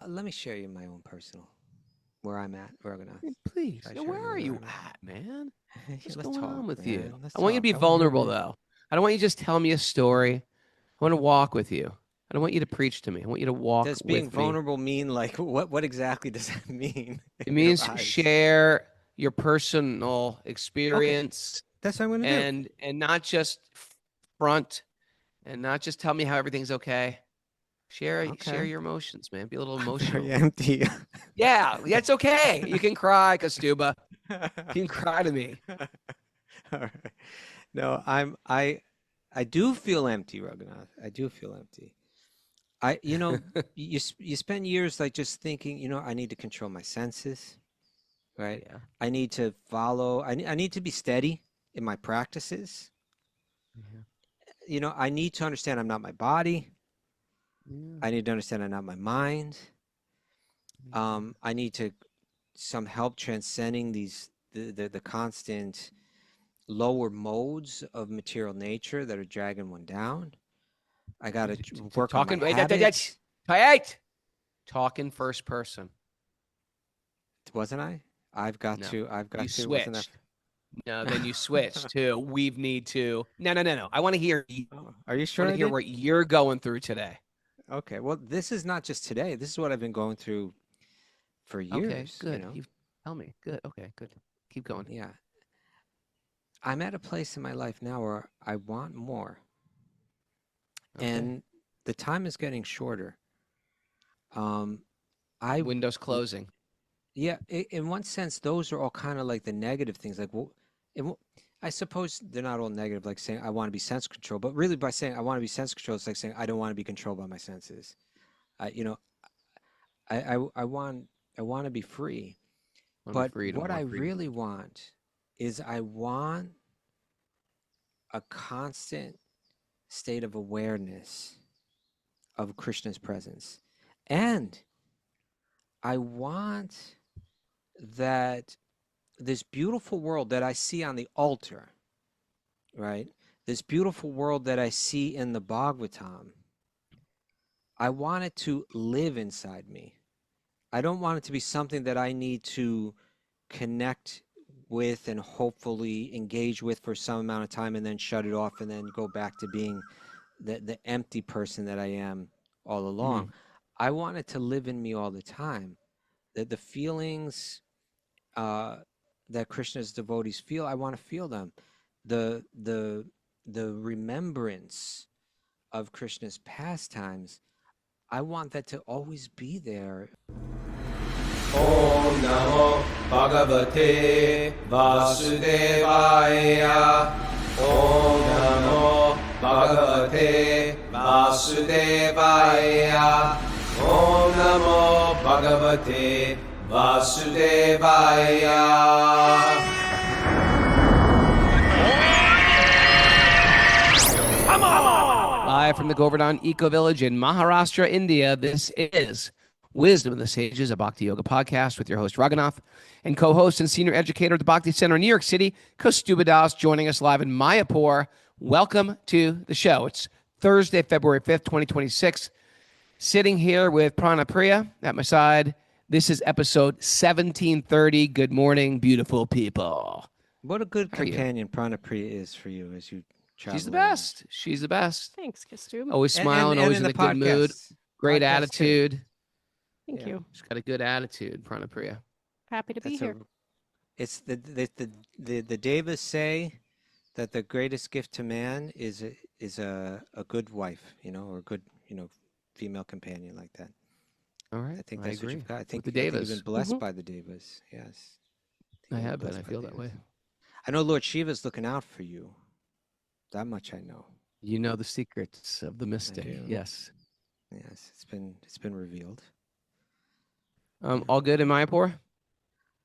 let me share you my own personal, where I'm at, Raghunath. Please. Should I Yeah, share where are where you I'm at, man? Yeah, What's let's going talk, on with you? man. Let's I want you to talk. be I want to hear vulnerable, my. though. I don't want you to just tell me a story. I want to walk with you. I don't want you to preach to me. I want you to walk Does being with me. vulnerable mean like what exactly does that mean It in your means eyes? share your personal Okay, experience that's what I'm gonna do. and not just front and not just tell me how everything's okay. Share Okay. your emotions, man. Be a little I'm very emotional. empty. Yeah, that's okay. You can cry, Kaustubha. You can cry to me. All right. No, I do feel empty, Raghunath. I do feel empty. You spend years like just thinking, I need to control my senses, right? Yeah. I need to follow. I need to be steady in my practices. Yeah. I need to understand I'm not my body. Yeah. I need to understand I'm not my mind. Yeah. I need to some help transcending the constant lower modes of material nature that are dragging one down. I got to work on my Talking. habits. Wait. Talk in first person. Wasn't I? I've got No, to. I've you got to. Wasn't switched. No, then you switched to we need to. No. I want to hear. I Oh, are you sure want to I hear did? what you're going through today. Okay. Well, this is not just today. This is what I've been going through for Okay, years, good. You tell me. Good. Okay, good. Keep going. Yeah. I'm at a place in my life now where I want more, Okay. and the time is getting shorter. Um, I, Windows closing. yeah, in one sense, those are all kind of like the negative things. Like, well, it, wo- I suppose they're not all negative, like saying I want to be sense control, but really by saying I want to be sense control, it's like saying I don't want to be controlled by my senses. I, you know, I want to be free. Want to be But freedom, what more I freedom. really want is I want a constant state of awareness of Krishna's presence. And I want that this beautiful world that I see on the altar, right? This beautiful world that I see in the Bhagavatam, I want it to live inside me. I don't want it to be something that I need to connect with and hopefully engage with for some amount of time and then shut it off and then go back to being the empty person that I am all along. Mm. I want it to live in me all the time. That the feelings uh, that Krishna's devotees feel, I want to feel them. The the the remembrance of Krishna's pastimes, I want that to always be there. Om Namo Bhagavate Vasudevaya. Om Namo Bhagavate Vasudevaya. Om Namo Bhagavate Vasudevaya. Live from the Govardhan Eco Village in Maharashtra, India, this is Wisdom of the Sages, a Bhakti Yoga podcast with your host, Raghunath, and co-host and senior educator at the Bhakti Center in New York City, Kaustubha Das, joining us live in Mayapur. Welcome to the show. It's Thursday, February 5th, 2026. Sitting here with Prana Priya at my side. This is episode 1730. Good morning, beautiful people. What a good How are you? companion Pranapriya is for you as you travel She's the around. best. She's the best. Thanks, Kaustubha. Always smiling, And always in in the a good mood. podcasts. Great Podcasts too. attitude. Thank Yeah. you. She's got a good attitude, Pranapriya. Happy to be That's here. it's the Devas say that the greatest gift to man is a good wife, or a good, female companion like that. All right. I think I that's what agree. you've got. I With the think you've been Devas. blessed Mhm. by the Devas. Yes. I you've been have been. I blessed by feel the that Devas. way. I know Lord Shiva's looking out for you. That much I know. You know the secrets of the mystic. do. Yes. Yes, it's been revealed. All good in Mayapur?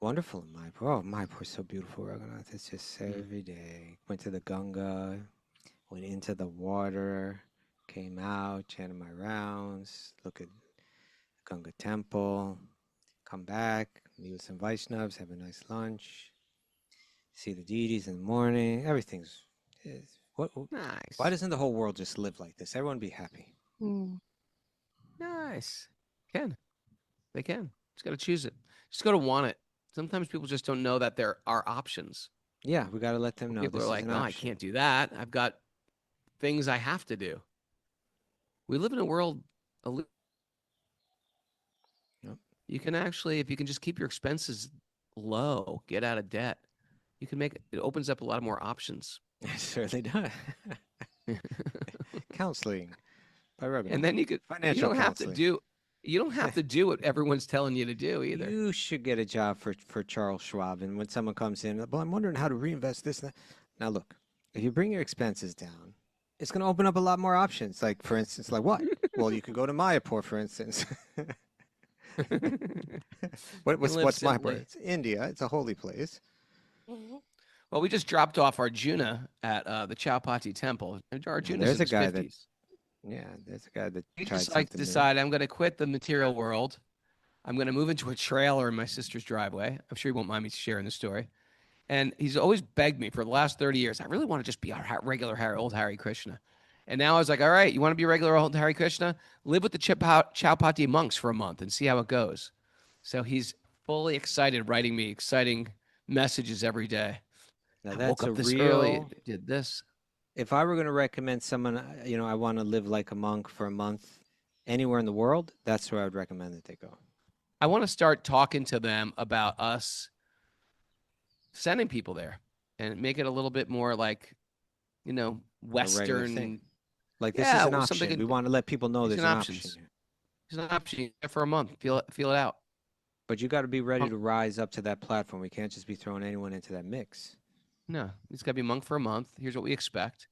Wonderful in Mayapur. Oh, Mayapur's so beautiful, Raghunath. It's just Mm. every day. Went to the Ganga, went into the water, came out, chanted my rounds, look at Ganga temple, come back, meet with some Vaishnavas, have a nice lunch, see the deities in the morning. Everything's Nice. why doesn't the whole world just live like this? Everyone be happy. Mm. Nice. Ken? They can. Just got to choose it. Just got to want it. Sometimes people just don't know that there are options. Yeah, we got to let them know. People this are is like, an no, I option. can't do that. I've got things I have to do. We live in a world. Yep. You can actually, if you can just keep your expenses low, get out of debt, you can make it opens up a lot of more options. It certainly does. Counseling by Raghunath. And then you Financial don't have to counseling. you don't have to do what everyone's telling you to do either. You should get a job for Charles Schwab. And when someone comes in, well, I'm wondering how to reinvest this and that. Now, look, if you bring your expenses down, it's going to open up a lot more options. Like, for instance, like what? Well, you could go to Mayapur, for instance. What's Mayapur? It's India. It's a holy place. Well, we just dropped off Arjuna at the Chowpatty temple. Arjuna's There's in a his guy 50s. there's a guy that He tried just like something new. decide I'm going to quit the material world. I'm going to move into a trailer in my sister's driveway. I'm sure he won't mind me sharing the story. And he's always begged me for the last 30 years, I really want to just be a regular old Hare Krishna. And now I was like, all right, you want to be a regular old Hare Krishna? Live with the Chowpatty monks for a month and see how it goes. So he's fully excited, writing me exciting messages every day. Now, I that's woke a up this real. early, did this. If I were going to recommend someone, I want to live like a monk for a month anywhere in the world, that's where I would recommend that they go. I want to start talking to them about us sending people there and make it a little bit more like, Western. Thing. Like this Yeah, is an or option. something- We want to let people know These there's are an options. option here. It's an option for a month. Feel it out. But you got to be ready to rise up to that platform. We can't just be throwing anyone into that mix. No, it's got to be monk for a month. Here's what we expect.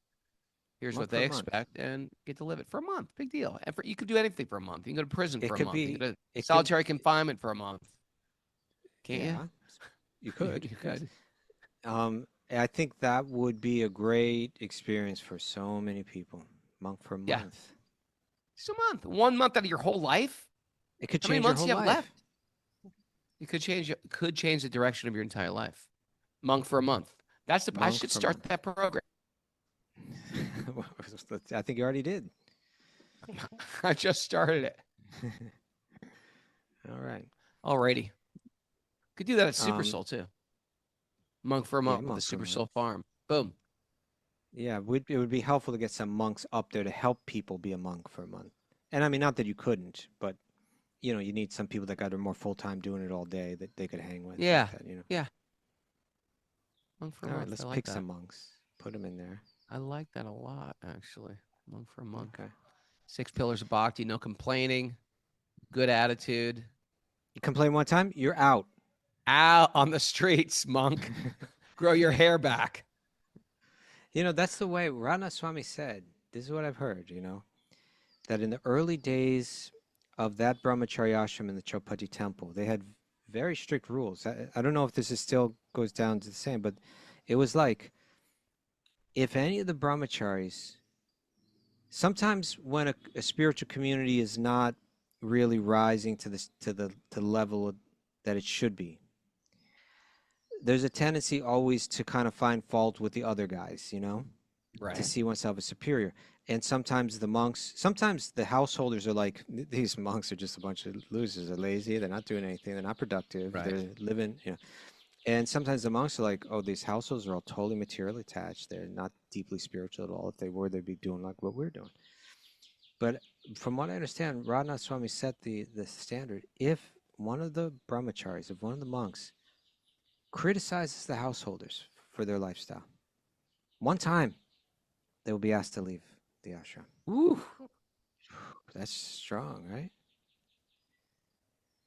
Here's Monk what for they a month. expect, and get to live it for a month. Big deal. And you could do anything for a month. You can go to prison It for a could month. be- You can go to it could- solitary confinement for a month. Can't Yeah, you could. You could. I think that would be a great experience for so many people. Monk for a Yeah. month. Just a month. 1 month out of your whole life. It could How many change your months whole do you have life. left? It could change the direction of your entire life. Monk for a month. That's the. I Monk should for a start month. that program. I think you already did. I just started it. All right. Alrighty. Could do that at Super Um, Soul too. Monk for a month with monk the for a Super month. Soul Farm. Boom. Yeah, it would be helpful to get some monks up there to help people be a monk for a month. And I mean, not that you couldn't, but you need some people that got more full time doing it all day that they could hang with. like Yeah. that, Monk for a All month. right, let's I like pick that. some monks. Put them in there. I like that a lot, actually. Monk for a month. Okay. 6 pillars of bhakti, no complaining, good attitude. You complain one time, you're out. Out on the streets, monk. Grow your hair back. That's the way Rana Swami said. This is what I've heard, that in the early days of that brahmacharya ashram in the Chowpatty temple, they had very strict rules. I don't know if this is still goes down to the same, but it was like, if any of the brahmacharis, sometimes when a spiritual community is not really rising to the level that it should be, there's a tendency always to kind of find fault with the other guys, Right. to see oneself as superior. And sometimes the householders are like, these monks are just a bunch of losers. They're lazy. They're not doing anything. They're not productive. Right. They're living, And sometimes the monks are like, oh, these households are all totally materially attached. They're not deeply spiritual at all. If they were, they'd be doing like what we're doing. But from what I understand, Raghunath Swami set the standard. If one of the brahmacharis, if one of the monks criticizes the householders for their lifestyle, one time they will be asked to leave the ashram. Ooh. That's strong, right?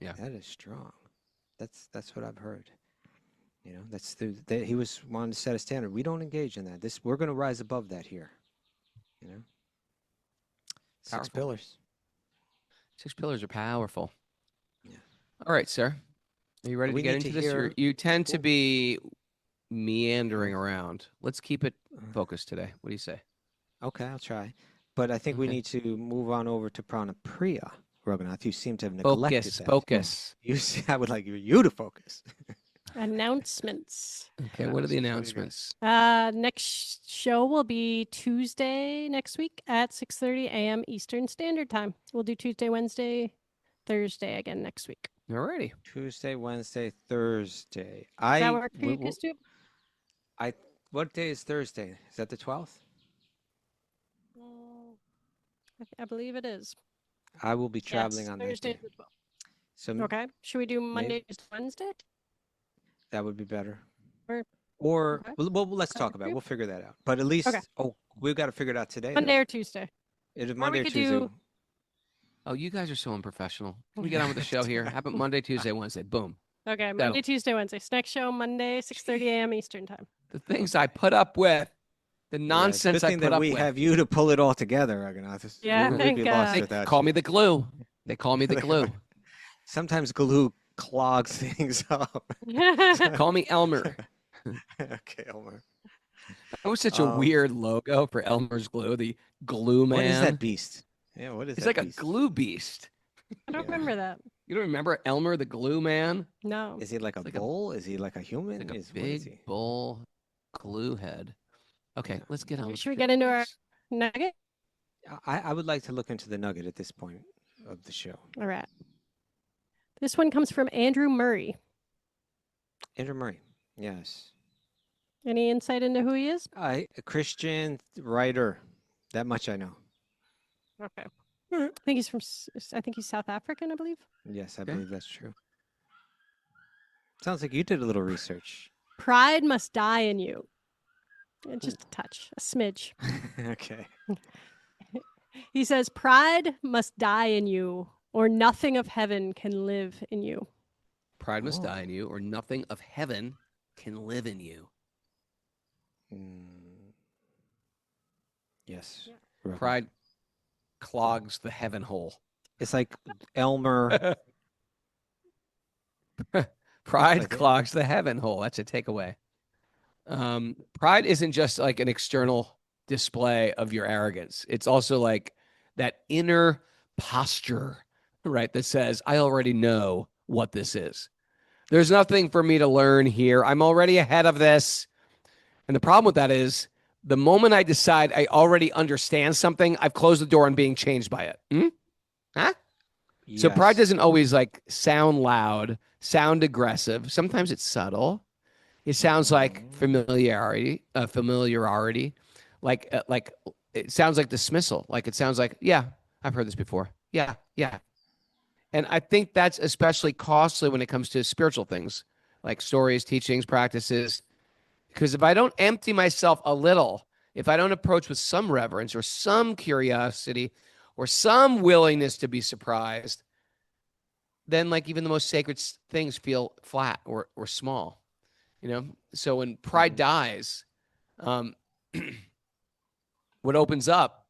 Yeah. That is strong. That's what I've heard. He was wanting to set a standard. We don't engage in that. We're going to rise above that here. 6 Powerful. pillars. 6 pillars are powerful. Yeah. All right, sir. Are you ready We to get need into to this? hear- You tend to be meandering around. Let's keep it focused today. What do you say? Okay, I'll try. But I think we Okay. need to move on over to Pranapriya, Raghunath. You seem to have neglected that. Focus. I would like you to focus. Announcements. Okay, what are the Announcements. announcements? Next show will be Tuesday next week at 6:30 a.m. Eastern Standard Time. We'll do Tuesday, Wednesday, Thursday again next week. Alrighty. Tuesday, Wednesday, Thursday. Does that work for you, Kaustubha? What day is Thursday? Is that the 12th? I believe it is. I will be traveling on that Thursday day. the 12th. So Okay. Should we do Monday to Wednesday? that would be better. Or okay. Well, let's talk about it. We'll figure that out. But at least, we've got to figure it out today. Monday or Tuesday. It is Monday or Tuesday. Oh, you guys are so unprofessional. Let me get on with the show here. How about Monday, Tuesday, Wednesday? Boom. Okay, Monday, Tuesday, Wednesday. Next show, Monday, 6:30 a.m. Eastern time. The things I put up with, the nonsense I put up with. We have you to pull it all together, Raghunath. Yeah, I think they call me the glue. They call me the glue. Sometimes glue clogs things up. Call me Elmer. Okay, Elmer. That was such a weird logo for Elmer's Glue, the glue man. What is that beast? Yeah, what is It's that like beast? a glue beast. I don't remember that. You don't remember Elmer the glue man? No. Is he like a bull? Is he like a human? Like a big bull glue head. Okay, let's get on. Should we get into our nugget? I would like to look into the nugget at this point of the show. All right. This one comes from Andrew Murray. Andrew Murray. Yes. Any insight into who he is? A Christian writer. That much I know. Okay. I think he's South African, I believe. Yes, I believe that's true. Sounds like you did a little research. Pride must die in you. Just a touch, a smidge. Okay. He says, pride must die in you, or nothing of heaven can live in you. Pride must die in you, or nothing of heaven can live in you. Yes. Yeah. Pride clogs the heaven hole. It's like Elmer. Pride clogs the heaven hole. That's a takeaway. Pride isn't just like an external display of your arrogance. It's also like that inner posture, right? That says, I already know what this is. There's nothing for me to learn here. I'm already ahead of this. And the problem with that is the moment I decide I already understand something, I've closed the door on being changed by it. Huh? Yes. So pride doesn't always like sound loud, sound aggressive. Sometimes it's subtle. It sounds like familiarity, like it sounds like dismissal. Like it sounds like, yeah, I've heard this before. Yeah. And I think that's especially costly when it comes to spiritual things like stories, teachings, practices. Because if I don't empty myself a little, if I don't approach with some reverence or some curiosity or some willingness to be surprised, then like even the most sacred things feel flat or small, you know? So when pride dies, what opens up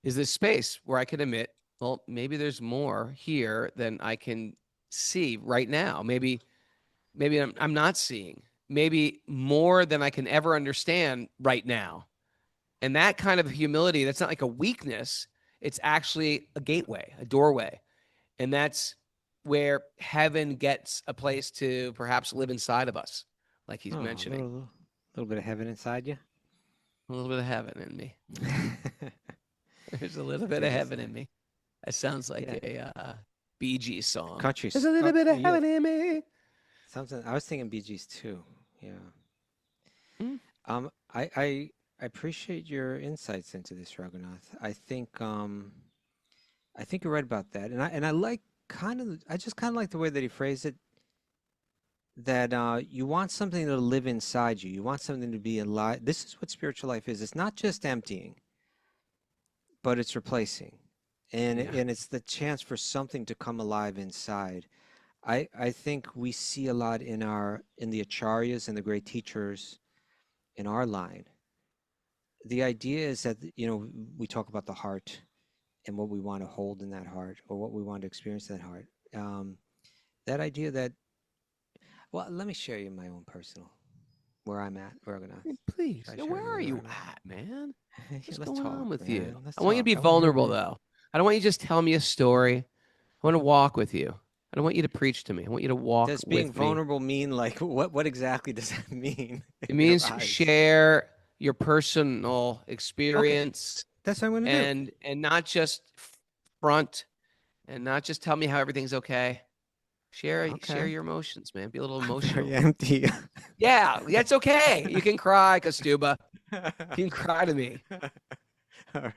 is this space where I can admit, well, maybe there's more here than I can see right now. Maybe I'm not seeing. Maybe more than I can ever understand right now. And that kind of humility, that's not like a weakness. It's actually a gateway, a doorway. And that's where heaven gets a place to perhaps live inside of us, like he's mentioning. A little bit of heaven inside you? A little bit of heaven in me. There's a little bit of heaven in me. That sounds like a Bee Gees song. Country. There's a little bit of heaven in me. Something I was thinking Bee Gees too. Yeah. I appreciate your insights into this, Raghunath. I think you're right about that, and I like I just kind of like the way that he phrased it. That you want something to live inside you. You want something to be alive. This is what spiritual life is. It's not just emptying, but it's replacing, and it's the chance for something to come alive inside. I think we see a lot in the acharyas and the great teachers in our line. The idea is that, we talk about the heart and what we want to hold in that heart or what we want to experience in that heart. That idea that, well, let me share you my own personal, where I'm at, where I'm gonna. Please, where are you at, man? What's going on with you? Let's I want you to be vulnerable, though. I don't want you to just tell me a story. I want to walk with you. I don't want you to preach to me. I want you to walk with me. Does being vulnerable mean like what exactly does that mean? It means share your personal experience. Okay. That's what I'm going to do. And not just front and not just tell me how everything's okay. Share Okay. your emotions, man. Be a little I'm emotional. very empty. Yeah, that's okay. You can cry, Kaustubha. You can cry to me. All right.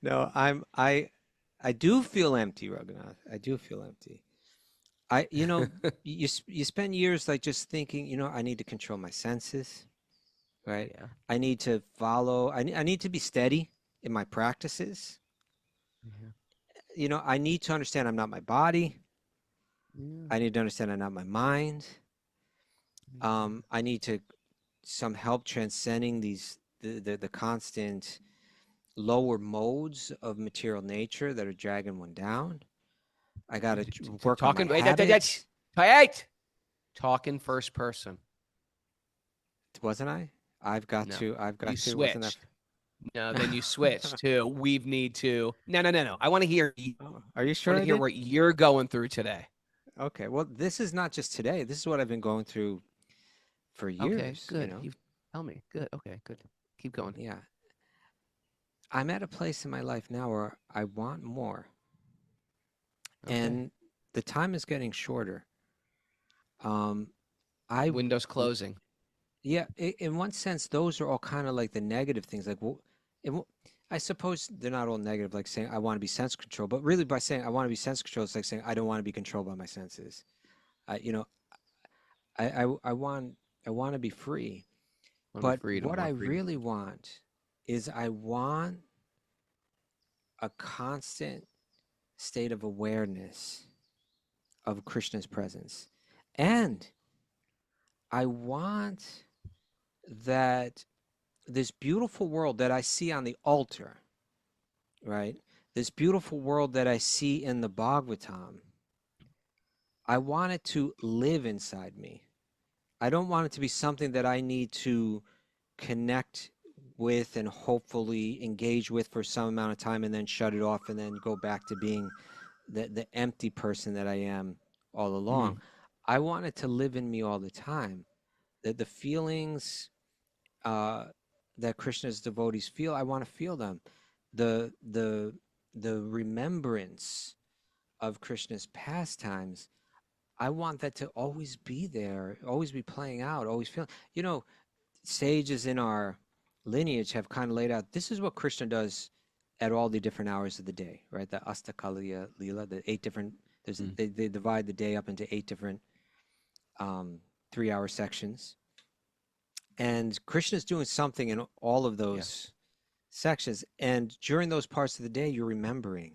No, I do feel empty, Raghunath. I do feel empty. You spend years like just thinking, I need to control my senses, right? Yeah. I need to follow. I need to be steady in my practices. I need to understand I'm not my body. Yeah. I need to understand I'm not my mind. I need to some help transcending the constant lower modes of material nature that are dragging one down. I got to work on my habits. Talk in first person. Wasn't I? I've got No. to. You Wasn't that? switched. No, then you switched to we need to. No. I want to hear. Oh, are you I sure want I to hear did? what you're going through today. Okay. Well, this is not just today. This is what I've been going through for Okay, years. good. You tell me. Good. Okay, good. Keep going. Yeah. I'm at a place in my life now where I want more, Okay. and the time is getting shorter. Windows closing. Yeah, in one sense, those are all kind of like the negative things. Like, I suppose they're not all negative, like saying I want to be sense control, but really by saying I want to be sense control, it's like saying I don't want to be controlled by my senses. I want to be free. But what I really want is I want a constant state of awareness of Krishna's presence. And I want that this beautiful world that I see on the altar, right? This beautiful world that I see in the Bhagavatam, I want it to live inside me. I don't want it to be something that I need to connect with and hopefully engage with for some amount of time and then shut it off and then go back to being the empty person that I am all along. I want it to live in me all the time. That the feelings that Krishna's devotees feel, I want to feel them. The remembrance of Krishna's pastimes, I want that to always be there, always be playing out, always feeling. Sages in our lineage have kind of laid out, this is what Krishna does at all the different hours of the day, right? The Astakaliya Leela, the 8 different, they divide the day up into 8 different 3-hour sections. And Krishna's doing something in all of those sections. And during those parts of the day, you're remembering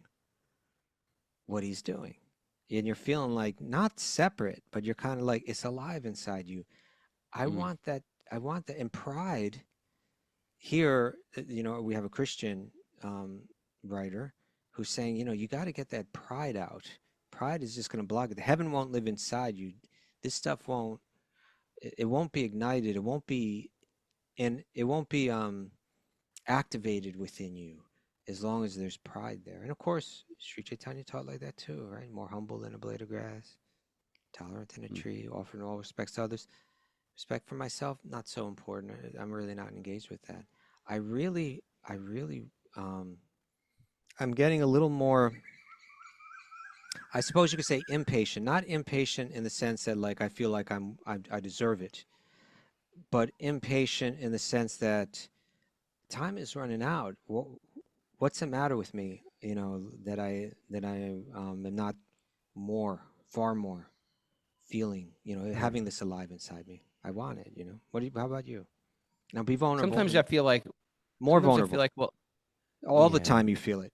what he's doing. And you're feeling like not separate, but you're kind of like it's alive inside you. I want that. And pride here, we have a Christian writer who's saying, you got to get that pride out. Pride is just going to block it. The heaven won't live inside you. This stuff won't be ignited. It won't be activated within you as long as there's pride there. And of course, Sri Chaitanya taught like that too, right? More humble than a blade of grass, tolerant than a tree, offering all respects to others. Respect for myself, not so important. I'm really not engaged with that. I'm getting a little more, I suppose you could say impatient, not impatient in the sense that like I feel like I deserve it, but impatient in the sense that time is running out. What's the matter with me? That I am not far more feeling, having this alive inside me. I want it, how about you? Now be vulnerable. Sometimes I feel like more vulnerable. I feel like, all the time you feel it.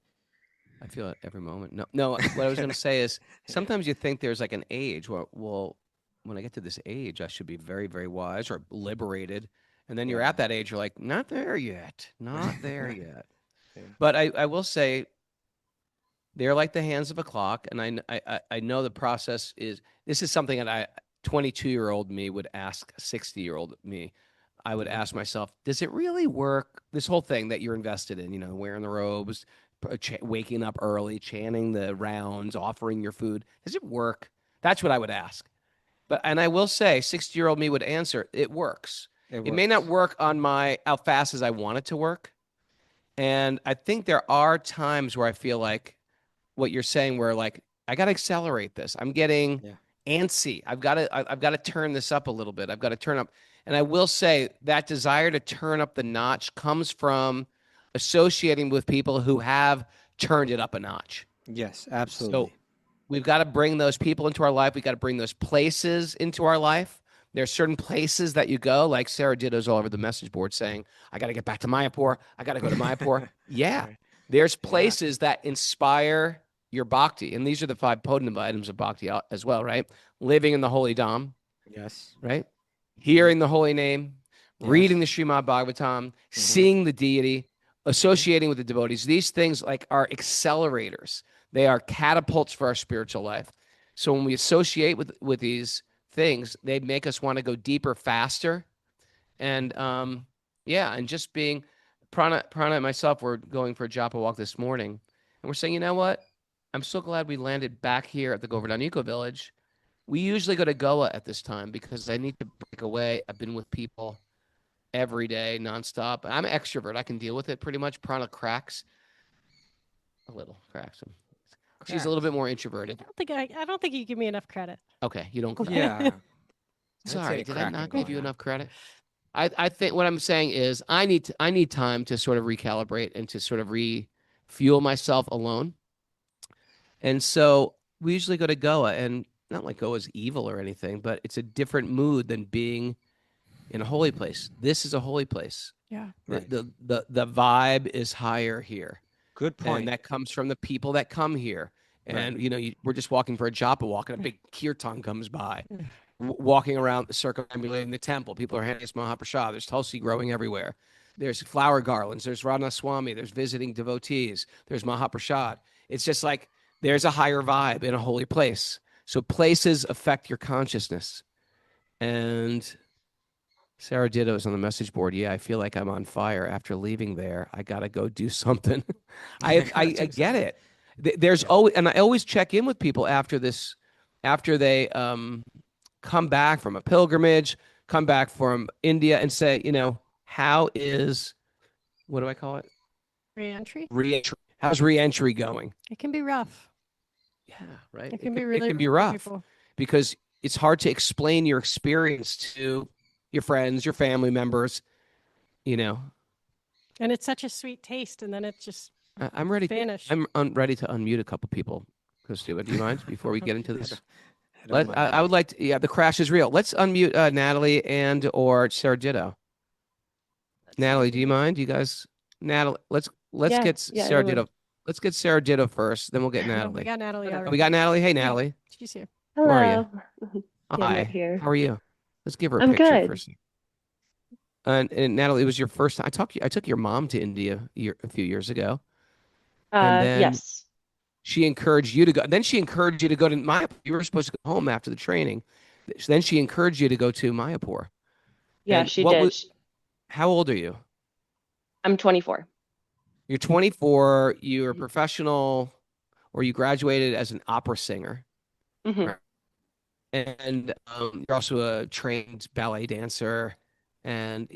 I feel it every moment. No. What I was going to say is sometimes you think there's like an age where, well, when I get to this age, I should be very, very wise or liberated. And then you're at that age, you're like, not there yet. Not there yet. Yeah. But I will say they're like the hands of a clock. And I know the process this is something that 22-year-old me would ask 60-year-old me. I would ask myself, does it really work? This whole thing that you're invested in, wearing the robes, waking up early, chanting the rounds, offering your food. Does it work? That's what I would ask. And I will say 60-year-old me would answer, it works. It may not work on how fast as I want it to work. And I think there are times where I feel like what you're saying, where like I got to accelerate this. I'm getting antsy. I've got to turn this up a little bit. I've got to turn up. And I will say that desire to turn up the notch comes from associating with people who have turned it up a notch. Yes, absolutely. So we've got to bring those people into our life. We've got to bring those places into our life. There are certain places that you go, like Sarah Ditto's all over the message board saying, I got to get back to Mayapur. I got to go to Mayapur. Yeah. There's places that inspire your bhakti. And these are the 5 potent items of bhakti as well, right? Living in the holy dham. Yes. Right? Hearing the holy name, reading the Śrīmad Bhāgavatam, seeing the deity, associating with the devotees. These things like are accelerators. They are catapults for our spiritual life. So when we associate with these things, they make us want to go deeper, faster. And and just being Prana and myself were going for a japa walk this morning, and we're saying, you know what? I'm so glad we landed back here at the Govardhan Eco Village. We usually go to Goa at this time because I need to break away. I've been with people every day, nonstop. I'm an extrovert. I can deal with it pretty much. Prana cracks a little. She's a little bit more introverted. I don't think you give me enough credit. Okay, you don't crack. Yeah. Sorry, did I not give you enough credit? I think what I'm saying is I need time to sort of recalibrate and to sort of refuel myself alone. And so we usually go to Goa, and not like Goa's evil or anything, but it's a different mood than being in a holy place. This is a holy place. Yeah. Right. The vibe is higher here. Good point. And that comes from the people that come here. And, we're just walking for a japa walk, and a big kirtan comes by, walking around, circumambulating the temple. People are handing us Mahaprasad. There's Tulsi growing everywhere. There's flower garlands. There's Radha Swami. There's visiting devotees. There's Mahaprasad. It's just like there's a higher vibe in a holy place. So places affect your consciousness. And Sarah Ditto's on the message board. Yeah, I feel like I'm on fire after leaving there. I got to go do something. I get it. There's always, and I always check in with people after they come back from a pilgrimage, come back from India, and say, how is, what do I call it? Reentry. How's reentry going? It can be rough. Yeah, right. It can be really it can be rough people. Because it's hard to explain your experience to your friends, your family members, And it's such a sweet taste, and then it just I'm ready. vanish. I'm ready to unmute a couple people. Kaustubha, do you mind before we get into this? I would like to. Yeah, the crash is real. Let's unmute Natalie and or Sarah Ditto. Natalie, do you mind? You guys, Natalie, let's get Sarah Ditto. Let's get Sarah Ditto first, then we'll get Natalie. We got Natalie already. We got Natalie. Hey, Natalie. She's here. Hello. How are you? Yeah, I'm Hi. right here. How are you? Let's give her a I'm picture good. first. And Natalie, it was your first time. I took your mom to India a few years ago. And then Yes. she encouraged you to go. Then she encouraged you to go to Mayapur. You were supposed to go home after the training. Then she encouraged you to go to Mayapur. Yeah, And she what did. How old are you? I'm 24. You're 24. You're a professional, or you graduated as an opera singer. hmm And you're also a trained ballet dancer, and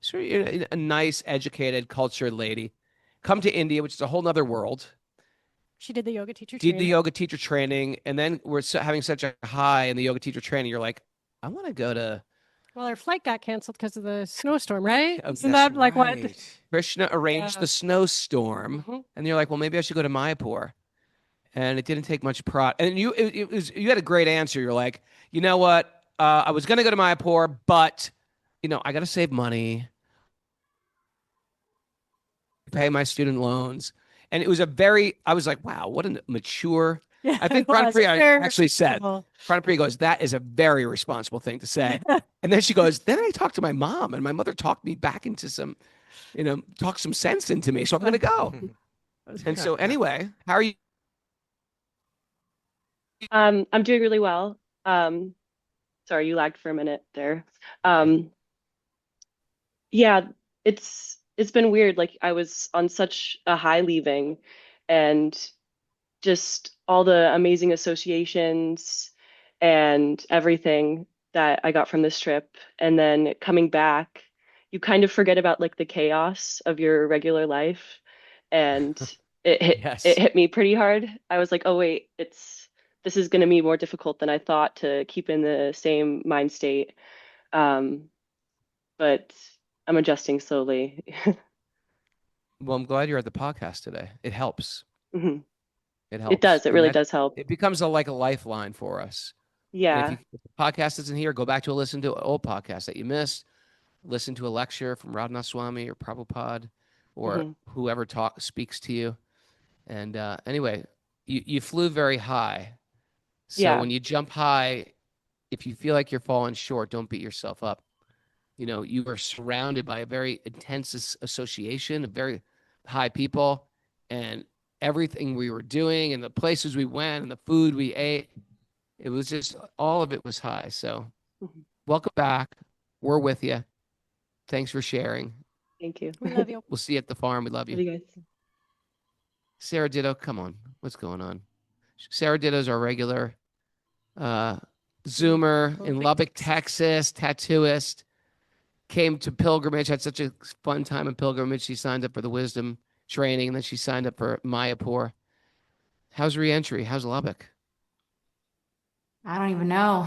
sort of a nice, educated, cultured lady. Come to India, which is a whole nother world. She did the yoga teacher Did training. the yoga teacher training, and then we're having such a high in the yoga teacher training. You're like, I want to go to. Well, her flight got canceled because of the snowstorm, right? Oh, Isn't that like what? Krishna arranged the snowstorm, Mhm. and you're like, well, maybe I should go to Mayapur. And it didn't take much prod. And you had a great answer. You're like, you know what? I was going to go to Mayapur, but I got to save money, pay my student loans. And it was I was like, wow, what a mature. Yeah, I think it was Pranapriya very actually said, responsible. Pranapriya goes, that is a very responsible thing to say. And then she goes, then I talked to my mom, and my mother talked me back into some, talked some sense into me. So I'm going to go. And so anyway, how are you? I'm doing really well. Sorry, you lagged for a minute there. Yeah, it's been weird. Like I was on such a high leaving, and just all the amazing associations and everything that I got from this trip. And then coming back, you kind of forget about like the chaos of your regular life. And it Yes. hit me pretty hard. I was like, oh wait, this is going to be more difficult than I thought to keep in the same mind state. Um, but I'm adjusting slowly. Well, I'm glad you're at the podcast today. It helps. Mhm. It It helps. does. It And really that does help. it becomes like a lifeline for us. And Yeah. if the podcast isn't here, go back to listen to an old podcast that you missed. Listen to a lecture from Raghunath Swami or Prabhupada or Hmm. whoever speaks to you. And anyway, you flew very high. So Yeah. when you jump high, if you feel like you're falling short, don't beat yourself up. You know, you are surrounded by a very intense association of very high people, and everything we were doing and the places we went and the food we ate, it was just all of it was high. So Mhm. welcome back. We're with you. Thanks for sharing. Thank you. We love you. We'll see you at the farm. We love Love you. you guys. Sarah Ditto, come on. What's going on? Sarah Ditto's our regular Zoomer in Lubbock, Texas, tattooist. Came to pilgrimage, had such a fun time in pilgrimage. She signed up for the wisdom training, and then she signed up for Mayapur. How's reentry? How's Lubbock? I don't even know.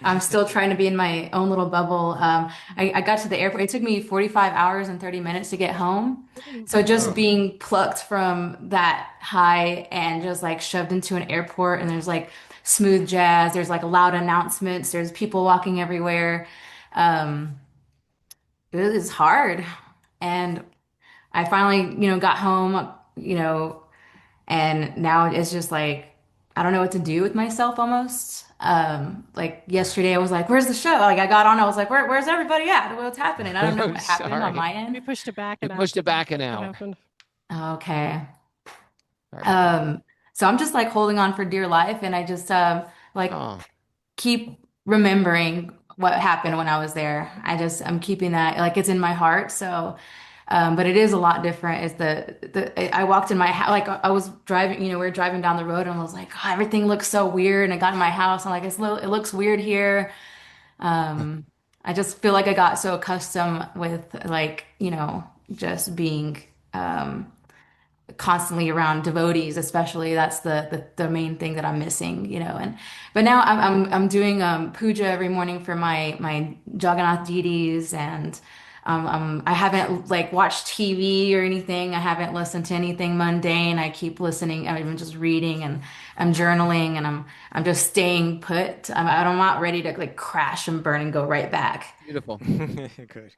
I'm still trying to be in my own little bubble. I got to the airport. It took me 45 hours and 30 minutes to get home. So just being plucked from that high and just like shoved into an airport, and there's like smooth jazz, there's like loud announcements, there's people walking everywhere. Um, it is hard. And I finally, got home, and now it's just like I don't know what to do with myself almost. Like yesterday I was like, where's the show? Like I got on, I was like, where's everybody at? What's happening? I don't know I'm what happened on sorry. my We end. pushed it back You an pushed it back hour. an That's what hour. happened. Okay. Sorry about that. So I'm just like holding on for dear life, and I just like Oh, keep remembering what happened when I was there. I'm keeping that like it's in my heart. So but it is a lot different. It's I walked in my house, like I was driving, we were driving down the road, and I was like, oh, everything looks so weird. And I got in my house, and like it looks weird here. Um, I just feel like I got so accustomed with like, just being constantly around devotees, especially. That's the main thing that I'm missing, and but now I'm doing puja every morning for my Jagannath deities, and I haven't like watched TV or anything. I haven't listened to anything mundane. I keep listening. I'm just reading, and I'm journaling, and I'm just staying put. I'm not ready to like crash and burn and go right back. beautiful. Good.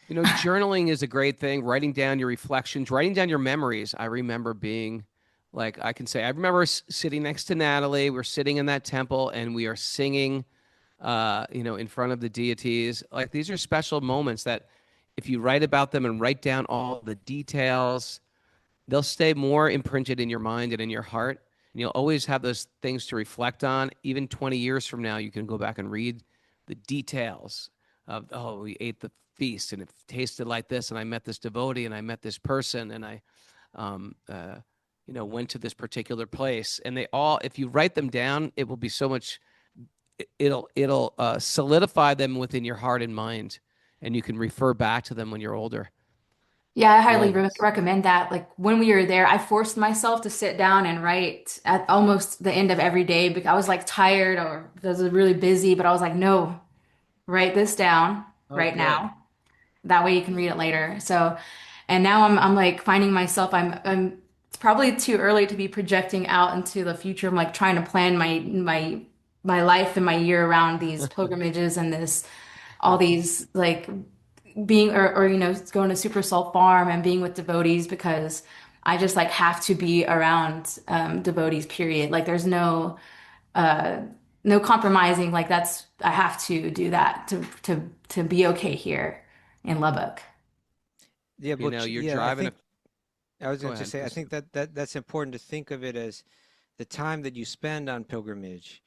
You know, journaling is a great thing. Writing down your reflections, writing down your memories. I remember being like, I can say, I remember sitting next to Natalie. We're sitting in that temple and we are singing, in front of the deities. Like these are special moments that if you write about them and write down all the details, they'll stay more imprinted in your mind and in your heart. And you'll always have those things to reflect on. Even 20 years from now, you can go back and read the details of, oh, we ate the feast and it tasted like this, and I met this devotee and I met this person, and I went to this particular place. And they all, if you write them down, it will be so much, it'll solidify them within your heart and mind, and you can refer back to them when you're older. Yeah, I highly Really nice. recommend that. Like when we were there, I forced myself to sit down and write at almost the end of every day because I was like tired or because I was really busy, but I was like, no, write this down Oh, right good. now. That way you can read it later. So, and now I'm like finding myself, it's probably too early to be projecting out into the future. I'm like trying to plan my life and my year around these pilgrimages and all these like being or going to Super Soul Farm and being with devotees because I just like have to be around devotees, period. Like there's uh no compromising. Like I have to do that to be okay here in Lubbock. Yeah, but You're yeah, I driving think I was go going to ahead. say I think that's important to think of it as the time that you spend on pilgrimage.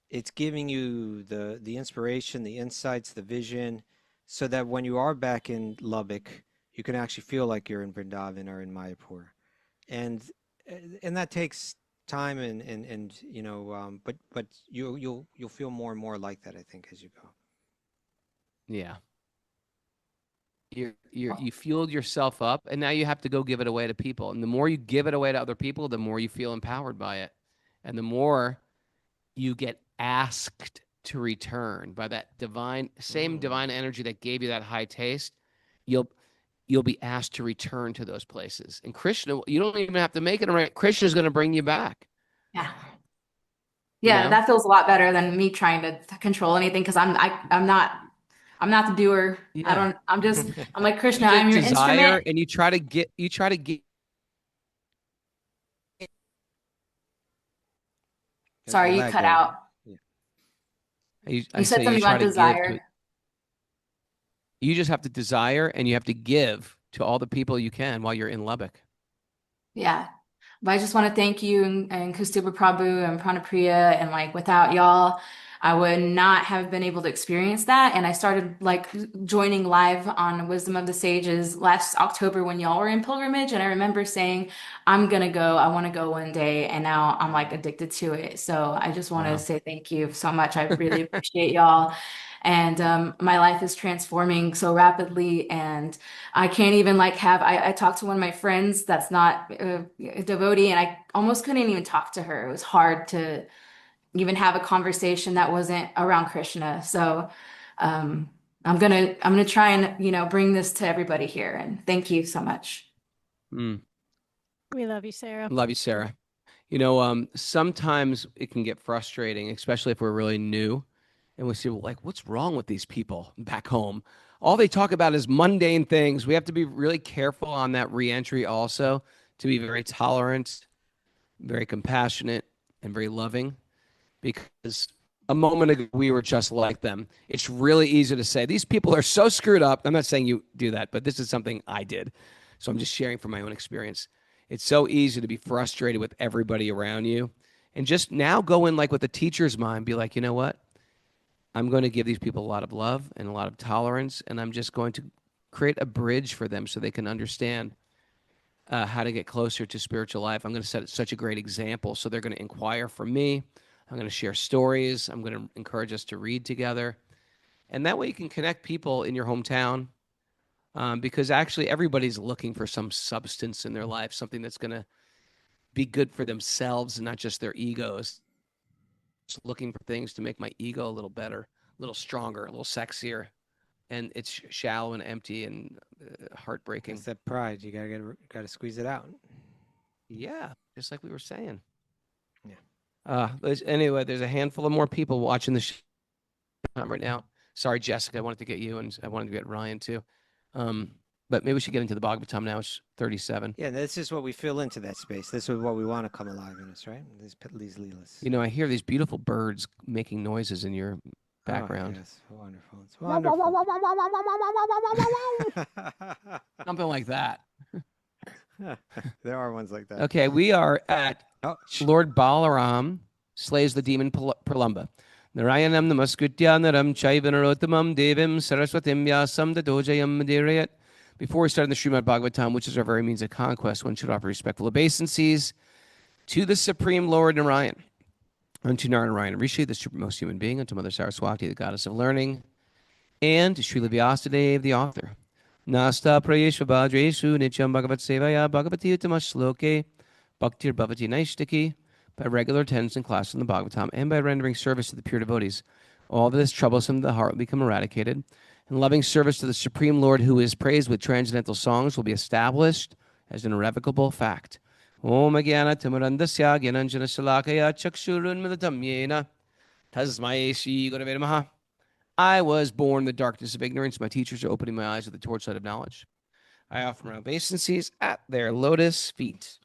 It's giving you the inspiration, the insights, the vision, so that when you are back in Lubbock, you can actually feel like you're in Vrindavan or in Mayapur, and and that takes time and but you'll feel more and more like that, I think, as you go. Yeah. You fueled yourself up, and now you have to go give it away to people. And the more you give it away to other people, the more you feel empowered by it, and the more you get asked to return by that same divine energy that gave you that high taste. You'll be asked to return to those places. And Krishna, you don't even have to make it right. Krishna is going to bring you back. Yeah. You Yeah, know? that feels a lot better than me trying to control anything because I'm not the doer. Yeah. I'm like Krishna, You I'm your just desire, instrument. and you try to get. Sorry, you cut out. I You said say something you try about to give desire. you just have to desire, and you have to give to all the people you can while you're in Lubbock. Yeah. But I just want to thank you and Kaustubha Prabhu and Pranapriya and like without y'all, I would not have been able to experience that. And I started like joining live on Wisdom of the Sages last October when y'all were in pilgrimage. And I remember saying, I'm gonna go, I want to go one day. And now I'm like addicted to it. So I just want to say thank you so much. I really appreciate y'all. And my life is transforming so rapidly, and I can't even like I talked to one of my friends that's not a devotee, and I almost couldn't even talk to her. It was hard to even have a conversation that wasn't around Krishna. So I'm gonna try and bring this to everybody here, and thank you so much. Mm. We love you, Sarah. Love you, Sarah. Sometimes it can get frustrating, especially if we're really new. And we say, well, like, what's wrong with these people back home? All they talk about is mundane things. We have to be really careful on that reentry also, to be very tolerant, very compassionate, and very loving, because a moment ago we were just like them. It's really easy to say, these people are so screwed up. I'm not saying you do that, but this is something I did. So I'm just sharing from my own experience. It's so easy to be frustrated with everybody around you. And just now go in like with the teacher's mind, be like, you know what? I'm going to give these people a lot of love and a lot of tolerance, and I'm just going to create a bridge for them so they can understand how to get closer to spiritual life. I'm going to set such a great example, so they're going to inquire from me. I'm going to share stories. I'm going to encourage us to read together. And that way you can connect people in your hometown, because actually everybody's looking for some substance in their life, something that's going to be good for themselves and not just their egos. Just looking for things to make my ego a little better, a little stronger, a little sexier. And it's shallow and empty and heartbreaking. It's that pride. You gotta squeeze it out. Yeah, just like we were saying. Yeah. Anyway, there's a handful of more people watching the show right now. Sorry, Jessica, I wanted to get you, and I wanted to get Ryan too. But maybe we should get into the Bhagavatam now. It's 37. Yeah, this is what we fill into that space. This is what we want to come alive in us, right? These leelas. I hear these beautiful birds making noises in your background. Oh, yes. Wonderful. It's wonderful. Something like that. There are ones like that. Okay, we are at Lord Balaram slays the demon Pralambā. Narayanam namaskritya naram chaivanarottamam devim saraswatim yasam dadojayam madhirayat. Before we start in the Śrīmad Bhāgavatam, which is our very means of conquest, one should offer respectful obeisances to the Supreme Lord Narayan, unto Narayan Rishi, the supremest human being, unto Mother Saraswati, the goddess of learning, and to Srila Vyasadeva, the author. Nasta prayeshva bhadreshu nityam bhagavat sevaya bhagavati uttama bhaktir bhavati naishtiki, by regular attendance in class in the Bhagavatam, and by rendering service to the pure devotees. All that is troublesome to the heart will become eradicated, and loving service to the Supreme Lord, who is praised with transcendental songs, will be established as an irrevocable fact. Om Agyana Timarandasya Gyananjana Shalakaya Chakshurunmadatam Yena Tasmai Shri Gurave Namaha. I was born in the darkness of ignorance. My teachers are opening my eyes with the torchlight of knowledge. I offer my obeisances at their lotus feet.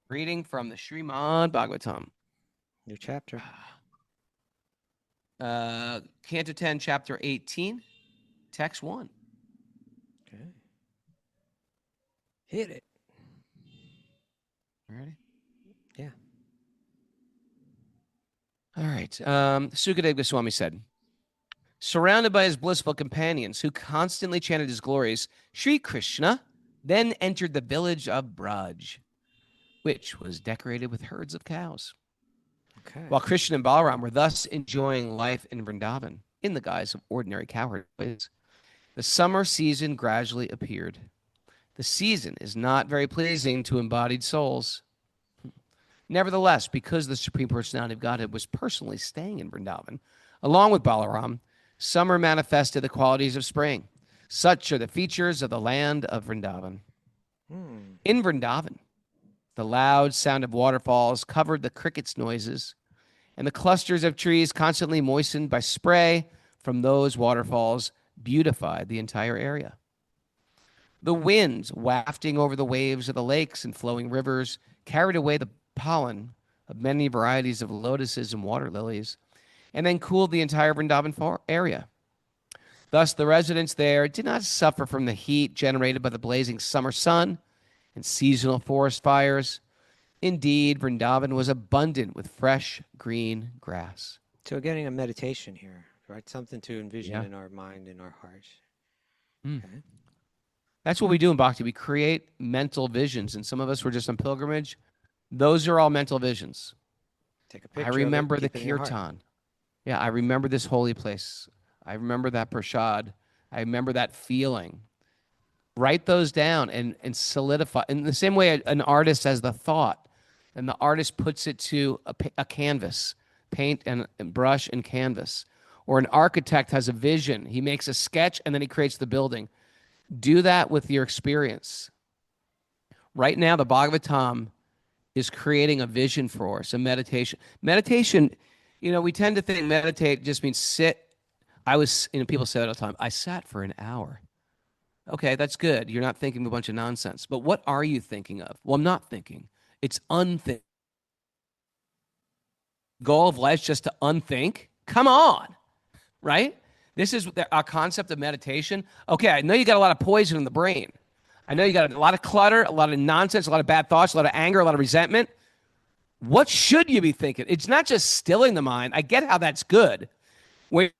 Reading from the Śrīmad Bhāgavatam. New chapter. Canto 10, Chapter 18, Text 1. Okay. Hit it. Ready? Yeah. All right. Sukadeva Goswami said, surrounded by his blissful companions who constantly chanted his glories, Sri Krishna then entered the village of Braj, which was decorated with herds of cows. Okay. While Krishna and Balaram were thus enjoying life in Vrindavan in the guise of ordinary cowherds, The summer season gradually appeared. The season is not very pleasing to embodied souls. Nevertheless, because the Supreme Personality of Godhead was personally staying in Vrindavan, along with Balaram, summer manifested the qualities of spring. Such are the features of the land of Vrindavan. In Vrindavan, the loud sound of waterfalls covered the crickets' noises, and the clusters of trees constantly moistened by spray from those waterfalls beautified the entire area. The winds wafting over the waves of the lakes and flowing rivers carried away the pollen of many varieties of lotuses and water lilies, and then cooled the entire Vrindavan area. Thus, the residents there did not suffer from the heat generated by the blazing summer sun and seasonal forest fires. Indeed, Vrindavan was abundant with fresh green grass. So we're getting a meditation here, right? Something to envision in our mind, in our hearts. Okay. That's what we do in Bhakti. We create mental visions, and some of us were just on pilgrimage. Those are all mental visions. Take a picture. I remember the keep it in your heart. kirtan. Yeah, I remember this holy place. I remember that prasad. I remember that feeling. Write those down and solidify. In the same way an artist has the thought, and the artist puts it to a canvas, paint and brush and canvas. Or an architect has a vision. He makes a sketch, and then he creates the building. Do that with your experience. Right now, the Bhagavatam is creating a vision for us, a meditation. Meditation, we tend to think meditate just means sit. People say that all the time. I sat for an hour. Okay, that's good. You're not thinking a bunch of nonsense. But what are you thinking of? Well, I'm not thinking. It's unthinking. Goal of life is just to unthink? Come on, right? This is our concept of meditation. Okay, I know you got a lot of poison in the brain. I know you got a lot of clutter, a lot of nonsense, a lot of bad thoughts, a lot of anger, a lot of resentment. What should you be thinking? It's not just stilling the mind. I get how that's good. Where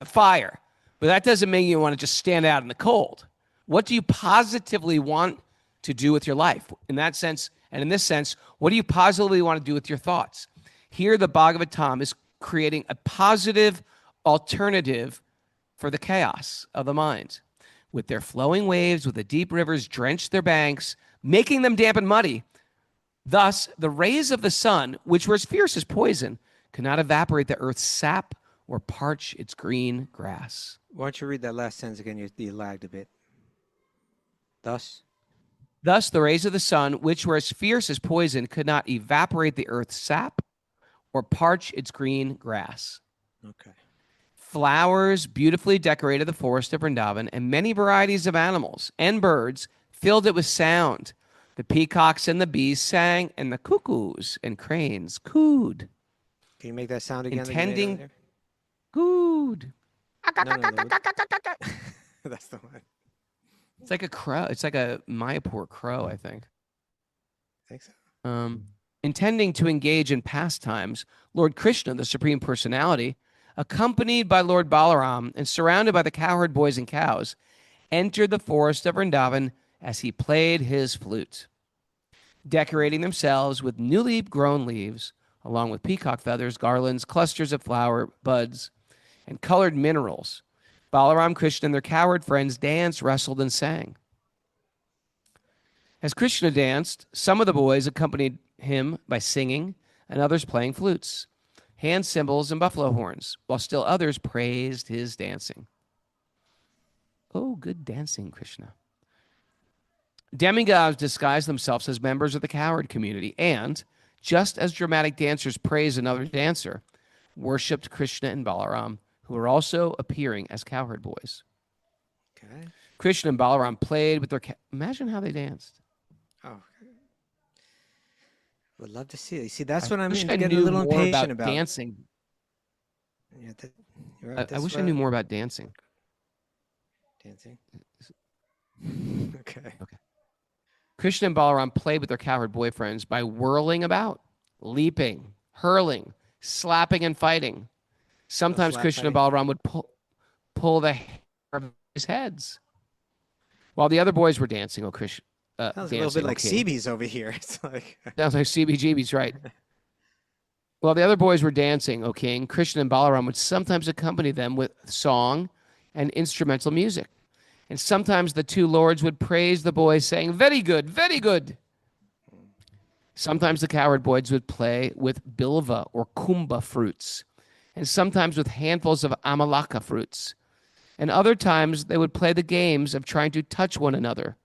fire, but that doesn't mean you want to just stand out in the cold. What do you positively want to do with your life? In that sense, and in this sense, what do you positively want to do with your thoughts? Here, the Bhagavatam is creating a positive alternative for the chaos of the mind. With their flowing waves, with the deep rivers drench their banks, making them damp and muddy. Thus, the rays of the sun, which were as fierce as poison, could not evaporate the earth's sap or parch its green grass. Why don't you read that last sentence again? You lagged a bit. Thus, the rays of the sun, which were as fierce as poison, could not evaporate the earth's sap or parch its green grass. Okay. Flowers beautifully decorated the forest of Vrindavan, and many varieties of animals and birds filled it with sound. The peacocks and the bees sang, and the cuckoos and cranes cooed. Can you make that sound again? Intending cooed. No. That's the one. It's like a crow. It's like a Mayapur crow, I think. I think so. Intending to engage in pastimes, Lord Krishna, the Supreme Personality, accompanied by Lord Balaram and surrounded by the cowherd boys and cows, entered the forest of Vrindavan as he played his flute. Decorating themselves with newly grown leaves, along with peacock feathers, garlands, clusters of flower buds, and colored minerals, Balaram, Krishna, and their cowherd friends danced, wrestled, and sang. As Krishna danced, some of the boys accompanied him by singing, and others playing flutes, hand cymbals, and buffalo horns, while still others praised his dancing. Oh, good dancing, Krishna. Demigods disguised themselves as members of the cowherd community, and, just as dramatic dancers praise another dancer, worshipped Krishna and Balaram, who were also appearing as cowherd boys. Okay. Krishna and Balaram played with their... Imagine how they danced. Oh. Would love to see it. You see, that's what I mean. I Getting knew a little more impatient about dancing. Yeah, you're right, I wish I knew more about dancing. Dancing. Okay. Krishna and Balaram played with their cowherd boyfriends by whirling about, leaping, hurling, slapping, and fighting. Sometimes Krishna and Balaram would pull the hair of his heads, while the other boys were dancing. Oh, Krishna. Sounds a little bit like CB's over here. It's like sounds like CBGB's, right? While the other boys were dancing, O king, Krishna and Balaram would sometimes accompany them with song and instrumental music. And sometimes the two lords would praise the boys, saying, very good, very good. Sometimes the cowherd boys would play with bilva or kumbha fruits, and sometimes with handfuls of amalaka fruits. And other times they would play the games of trying to touch one another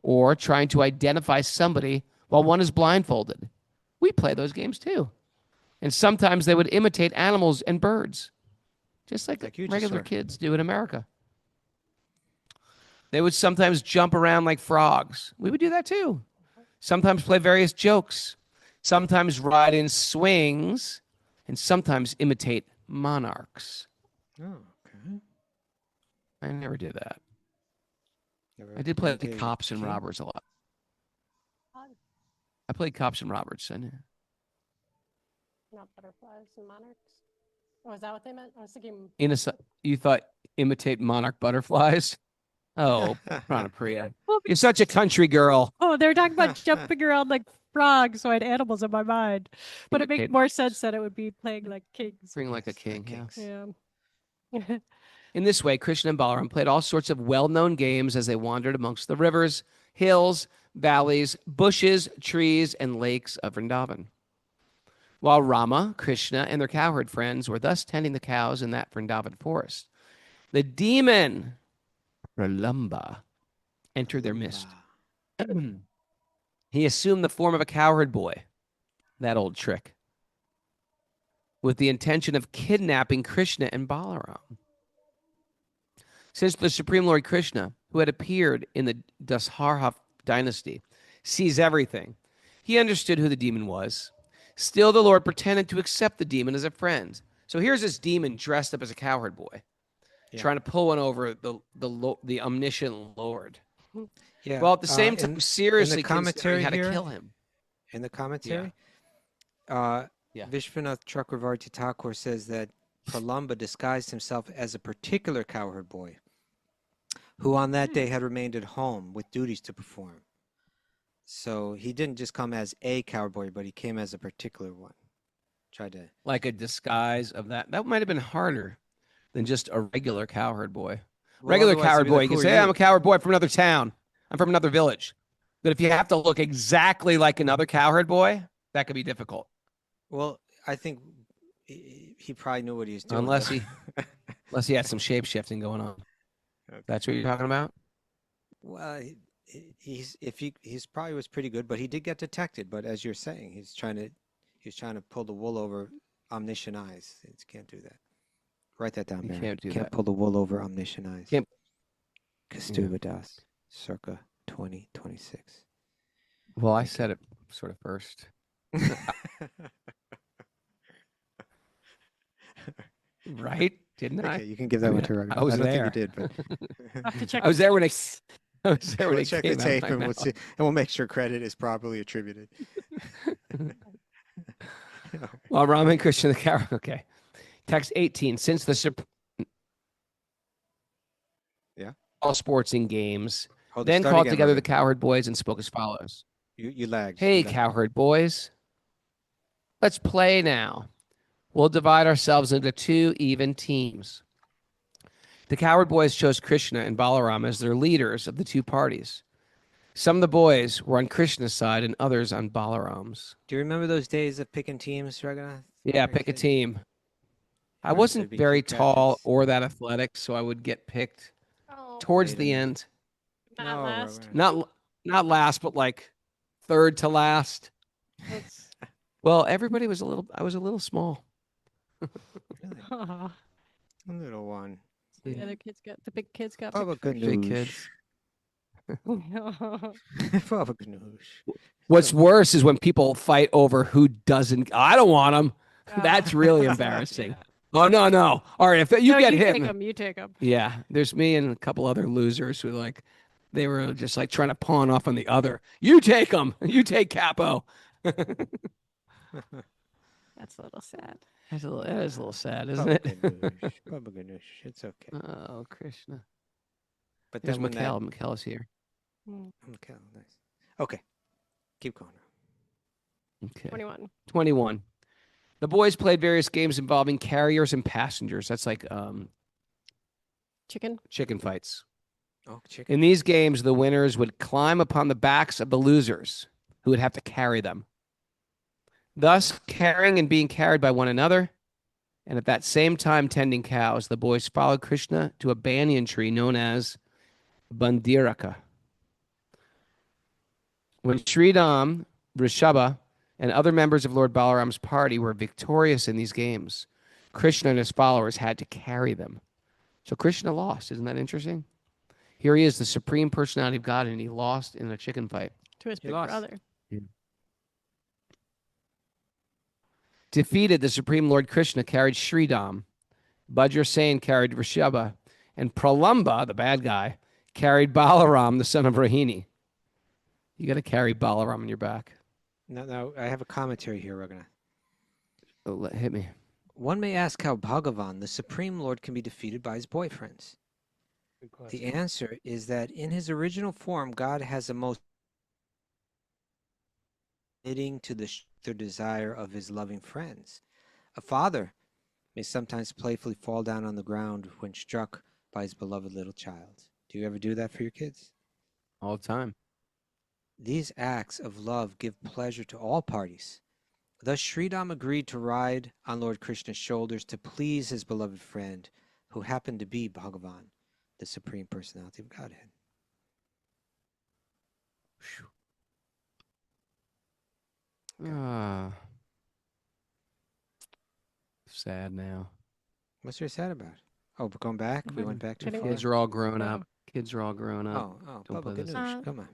or trying to identify somebody while one is blindfolded. We play those games too. And sometimes they would imitate animals and birds, just like Like you just regular were. kids do in America. They would sometimes jump around like frogs. We would do that too. Sometimes play various jokes, sometimes ride in swings, and sometimes imitate monarchs. Oh, okay. I never did that. Never I did play the imitated cops and king? robbers a lot. I played cops and robbers. Not butterflies and monarchs. Oh, is that what they meant? I was thinking. You thought imitate monarch butterflies? Oh, Pranapriya. You're such a country girl. Oh, they're talking about jumping around like frogs, so I had animals in my mind. But it makes Imitate- more sense that it would be playing like kings. Ring like a king. Yeah. Kings. Yeah. In this way, Krishna and Balaram played all sorts of well-known games as they wandered amongst the rivers, hills, valleys, bushes, trees, and lakes of Vrindavan. While Rama, Krishna, and their cowherd friends were thus tending the cows in that Vrindavan forest, the demon Pralambāsura entered their midst. He assumed the form of a cowherd boy, that old trick, with the intention of kidnapping Krishna and Balaram. Since the Supreme Lord Krishna, who had appeared in the Dasharha dynasty, sees everything, he understood who the demon was. Still, the Lord pretended to accept the demon as a friend. So here's this demon dressed up as a cowherd boy, trying to pull one over the omniscient Lord. Yeah. Well, at the same time, seriously commentary considering how to here- kill him. In the commentary, Yeah. Vishwanath Chakravarti Thakur says that Pralamba disguised himself as a particular cowherd boy who on that day had remained at home with duties to perform. So he didn't just come as a cowherd boy, but he came as a particular one. Tried to. Like a disguise of that. That might have been harder than just a regular cowherd boy. Well, Regular otherwise they'd cowherd be boy, like, you can "Who are say, hey, I'm you?" a cowherd boy from another town. I'm from another village. But if you have to look exactly like another cowherd boy, that could be difficult. Well, I think he probably knew what he was doing. Unless though. Unless he had some shape shifting going on. Okay. That's what you're talking about? Well, he's probably was pretty good, but he did get detected. But as you're saying, he's trying to pull the wool over omniscient eyes. He can't do that. Write that down, You man. can't do Can't that. pull the wool over omniscient eyes. Can't- Kaustubha Das, circa 2026. Well, I said it sort of first. Right? Didn't I? Okay, you can give that one to Raghunath. I was don't there. think you did, but I'll have to check I was there when it I was there when we'll it check the came out of tape my and we'll mouth. see, and we'll make sure credit is properly attributed. Well, Rama and Krishna the cow. Okay. Text 18. Since the Yeah. all sports and games, Hold it, then start called again, together the Raghunath. cowherd boys and spoke as follows. You lagged. Hey, You lagged. cowherd boys. Let's play now. We'll divide ourselves into 2 even teams. The cowherd boys chose Krishna and Balarāma as their leaders of the 2 parties. Some of the boys were on Krishna's side and others on Balaram's. Do you remember those days of picking teams, Raghunath? Yeah, Very pick a good. team. I Right, wasn't there'd be very team tall captains. or that athletic, so I would get picked Oh, towards Later. the end. not No, last. Raghunath. Not last, but like third to last. That's- Well, everybody was I was a little small. Really? Aw. A little one. The other kids got the big kids got Baba picked Big Ganoush. kids. first. Baba Ganoush. What's worse is when people fight over who doesn't. I don't want them. That's really embarrassing. Oh, no. All right, if you No, get you hit. take them. You take them. Yeah, there's me and a couple other losers who they were just like trying to pawn off on the other. You take them. You take Capo. That's a little sad. That is a little sad, isn't Baba it? Ganoush. Baba Ganoush. It's okay. Oh, Krishna. But There's then when that... Mikhail. Mikhail's here. Okay, nice. Okay, keep going. Okay. 21. 21. The boys played various games involving carriers and passengers. That's like Chicken. chicken fights. Oh, chicken. In these games, the winners would climb upon the backs of the losers, who would have to carry them, thus carrying and being carried by one another. And at that same time tending cows, the boys followed Krishna to a banyan tree known as Bandiraka. When Sridham, Rishabha, and other members of Lord Balaram's party were victorious in these games, Krishna and his followers had to carry them. So Krishna lost. Isn't that interesting? Here he is, the supreme personality of God, and he lost in a chicken fight. To his He big lost. brother. Defeated, the Supreme Lord Krishna carried Sridham, Bajra carried Rishabha, and Pralamba, the bad guy, carried Balaram, the son of Rohini. You got to carry Balaram on your back. No, I have a commentary here, Raghunath. Oh, hit me. One may ask how Bhagavan, the Supreme Lord, can be defeated by his boyfriends. The answer is that in his original form, God has a most fitting to the desire of his loving friends. A father may sometimes playfully fall down on the ground when struck by his beloved little child. Do you ever do that for your kids? All the time. These acts of love give pleasure to all parties. Thus, Sridham agreed to ride on Lord Krishna's shoulders to please his beloved friend, who happened to be Bhagavan, the Supreme Personality of Godhead. Sad now. What's there sad about? Oh, but going back? We went back too Kidding. far? Kids are all grown No. up. Kids are all grown up. Oh, Don't play Bubba this. Ganoush, come on.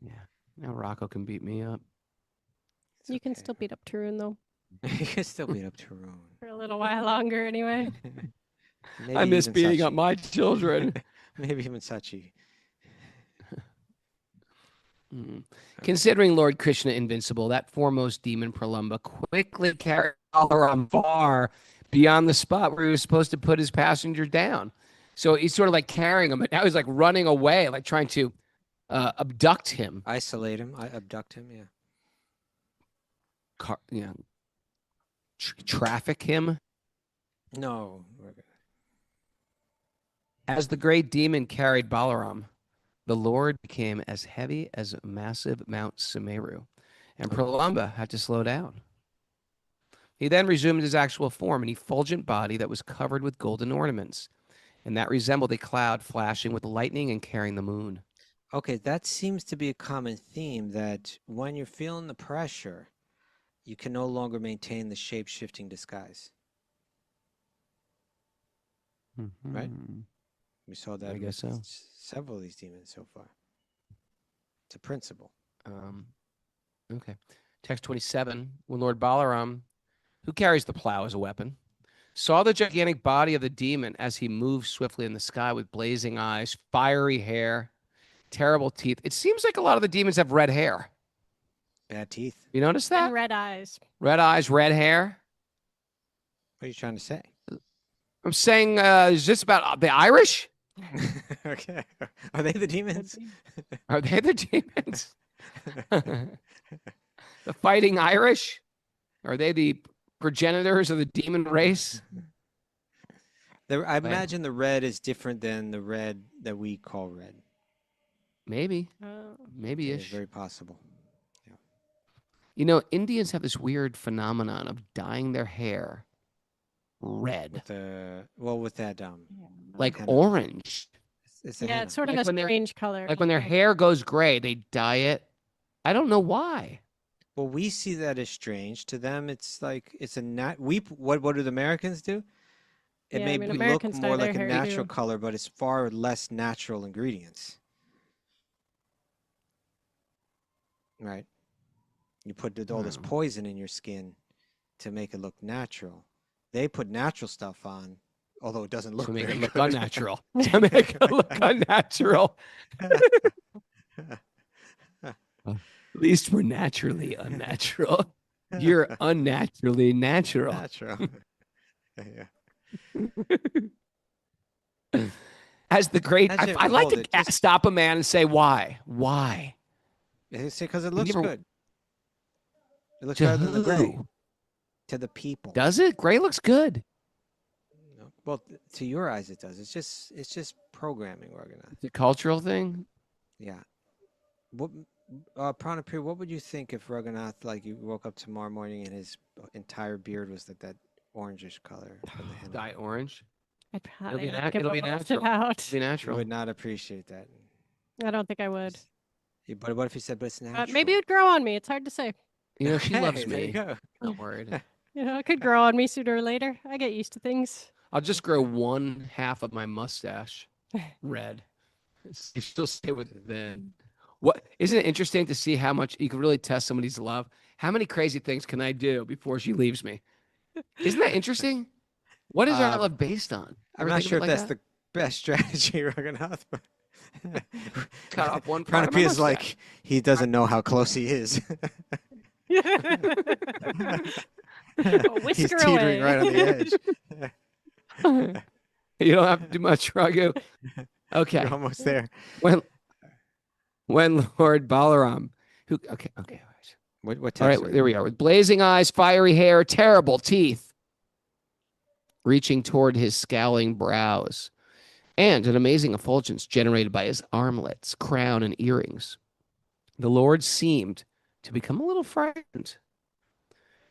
Yeah. Now Rocco can beat me up. It's You can okay. still beat up Tarun though. You can still beat up Tarun. For a little while longer anyway. Maybe I miss even beating Sachi. up my children. Maybe even Sachi. Considering Lord Krishna invincible, that foremost demon Pralamba quickly carried Balaram far beyond the spot where he was supposed to put his passenger down. So he's sort of like carrying him, but now he's like running away, like trying to abduct him. Isolate him, abduct him, yeah. Traffic him. No. As the great demon carried Balaram, the Lord became as heavy as a massive Mount Sumeru, and Pralamba had to slow down. He then resumed his actual form, an effulgent body that was covered with golden ornaments, and that resembled a cloud flashing with lightning and carrying the moon. Okay, that seems to be a common theme, that when you're feeling the pressure, you can no longer maintain the shape-shifting disguise. Right? We saw that I guess with so. several of these demons so far. It's a principle. Okay. Text 27, when Lord Balaram, who carries the plow as a weapon, saw the gigantic body of the demon as he moved swiftly in the sky with blazing eyes, fiery hair, terrible teeth. It seems like a lot of the demons have red hair. Bad teeth. You notice that? And red eyes. Red eyes, red hair. What are you trying to say? I'm saying, is this about the Irish? Okay. Are they the demons? Are they the demons? The fighting Irish? Are they the progenitors of the demon race? I imagine the red is different than the red that we call red. Maybe. Oh. Maybe-ish. Very possible. You know, Indians have this weird phenomenon of dyeing their hair red, With that like henna. orange. It's a Yeah, henna. it's sort of Like a when they're- strange color. Like when their hair goes gray, they dye it. I don't know why. Well, we see that as strange. To them, it's like it's a what do the Americans do? It Yeah, may I mean, look Americans dye more their like a hair natural too. color, but it's far less natural ingredients. Right? You put all this poison in your skin to make it look natural. They put natural stuff on, although it doesn't look To make very it look good. unnatural. To make it look unnatural. At least we're naturally unnatural. You're unnaturally natural. Natural. Yeah. As the great, Imagine- I like hold to it, just- stop a man and say, why? Why? It's because it looks never- good. It looks To better than the gray. who? to the people. Does it? Gray looks good. No. Well, to your eyes, it does. It's just programming, Raghunath. The cultural thing. Yeah. What, Pranapir, what would you think if Raghunath, like, you woke up tomorrow morning and his entire beard was like that orangish color from the henna? Dye orange. I'd It'll be, probably it'll be natural. out. It'll be You natural. would not appreciate that. I don't think I would. But what if he said, but it's natural? Maybe it would grow on me. It's hard to say. You know, she loves Hey, there you me. go. Not worried. You know, it could grow on me sooner or later. I get used to things. I'll just grow one half of my mustache red. She'll stay with it then. What isn't it interesting to see how much you can really test somebody's love? How many crazy things can I do before she leaves me? Isn't that interesting? What is our love based on? I'm Ever not think sure of if it like that's the best strategy, Raghunath. But Cut off one part of my Pranapir is mustache. like, he doesn't know how close he is. He's Whisker teetering away. right on the edge. You don't have to do much, Raghu. Okay. You're almost there. When Lord Balaram, okay. What All text right, are you there we are. With blazing eyes, fiery hair, terrible teeth, reaching toward his scowling brows, and an amazing effulgence generated by his armlets, crown, and earrings. The Lord seemed to become a little frightened.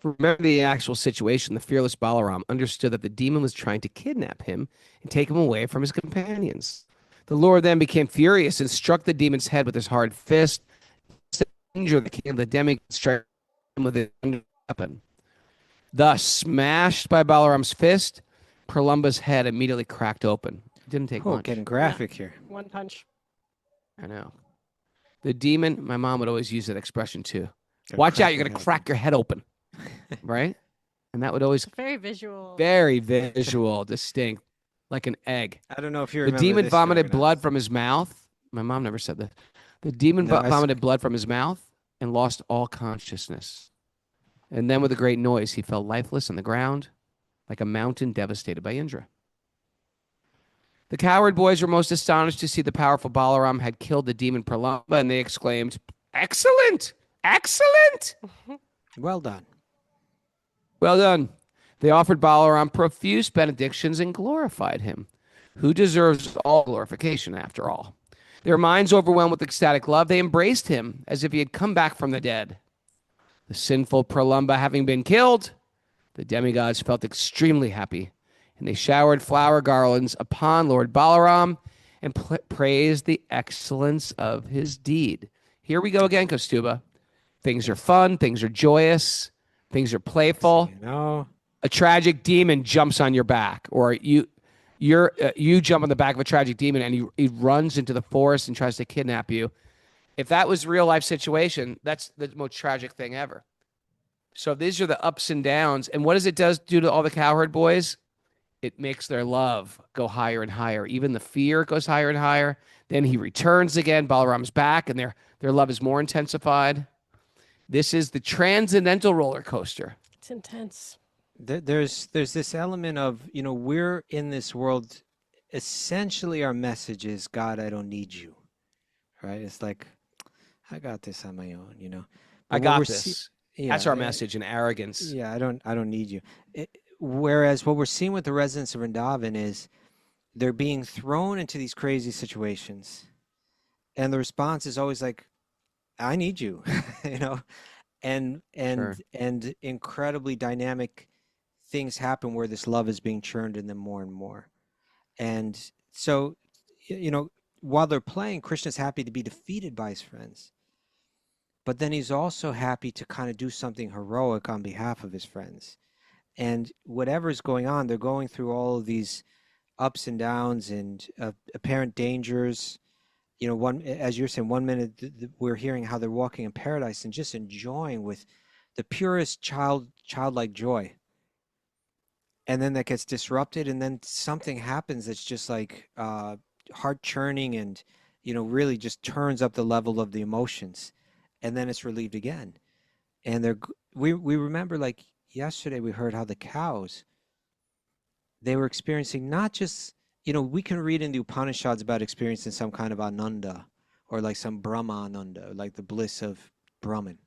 Remember the actual situation. The fearless Balaram understood that the demon was trying to kidnap him and take him away from his companions. The Lord then became furious and struck the demon's head with his hard fist. Danger the king of the demigod struck him with his weapon. Thus, smashed by Balaram's fist, Pralamba's head immediately cracked open. It didn't take Oh, much. getting graphic here. One punch. I know. The demon, my mom would always use that expression too. Gonna Watch out, crack you're your going to head crack your head open. Right? And that would always Very visual. very visual, distinct, like an egg. I don't know if you The remember demon this, vomited Raghunath. blood from his mouth. My mom never said that. The demon No, I s- vomited blood from his mouth and lost all consciousness. And then with a great noise, he fell lifeless on the ground like a mountain devastated by Indra. The cowherd boys were most astonished to see the powerful Balaram had killed the demon Pralamba, and they exclaimed, "Excellent! Excellent!" Well done. Well done. They offered Balaram profuse benedictions and glorified him, who deserves all glorification after all. Their minds overwhelmed with ecstatic love, they embraced him as if he had come back from the dead. The sinful Pralamba having been killed, the demigods felt extremely happy, and they showered flower garlands upon Lord Balaram and praised the excellence of his deed. Here we go again, Kaustubha. Things are fun, things are joyous, things are playful. You know, A tragic demon jumps on your back, or you jump on the back of a tragic demon and he runs into the forest and tries to kidnap you. If that was a real life situation, that's the most tragic thing ever. So these are the ups and downs. And what does it do to all the cowherd boys? It makes their love go higher and higher. Even the fear goes higher and higher. Then he returns again. Balaram's back, and their love is more intensified. This is the transcendental roller coaster. It's intense. there's this element of, you know, we're in this world. Essentially, our message is, God, I don't need you. Right? It's like, I got this on my own, you know. I But what got we're this. yeah, That's our eh, message in arrogance. Yeah, I don't need you. Whereas what we're seeing with the residents of Vrindavan is they're being thrown into these crazy situations, and the response is always like, I need you, you know, and Sure. and incredibly dynamic things happen where this love is being churned in them more and more. And so, you know, while they're playing, Krishna's happy to be defeated by his friends, but then he's also happy to kind of do something heroic on behalf of his friends. And whatever's going on, they're going through all of these ups and downs and apparent dangers. You know, as you're saying, 1 minute we're hearing how they're walking in paradise and just enjoying with the purest childlike joy. And then that gets disrupted, and then something happens that's just like heart churning, and, you know, really just turns up the level of the emotions, and then it's relieved again. And we remember, like yesterday, we heard how the cows, they were experiencing not just, you know, we can read in the Upanishads about experiencing some kind of ananda, or like some Brahma ananda, like the bliss of Brahman.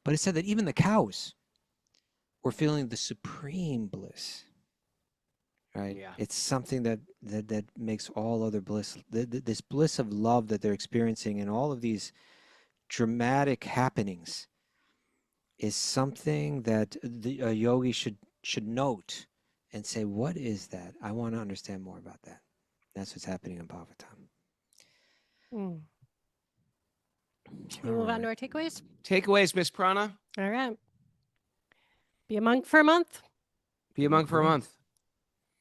But it said that even the cows we're feeling the supreme bliss, right? Yeah. It's something that makes all other bliss, this bliss of love that they're experiencing, and all of these dramatic happenings is something that a yogi should note and say, what is that? I want to understand more about that. That's what's happening in Bhagavatam. Should we move on to our takeaways? Takeaways, Miss Prana. All right. Be a monk for a month. Be a monk for a month.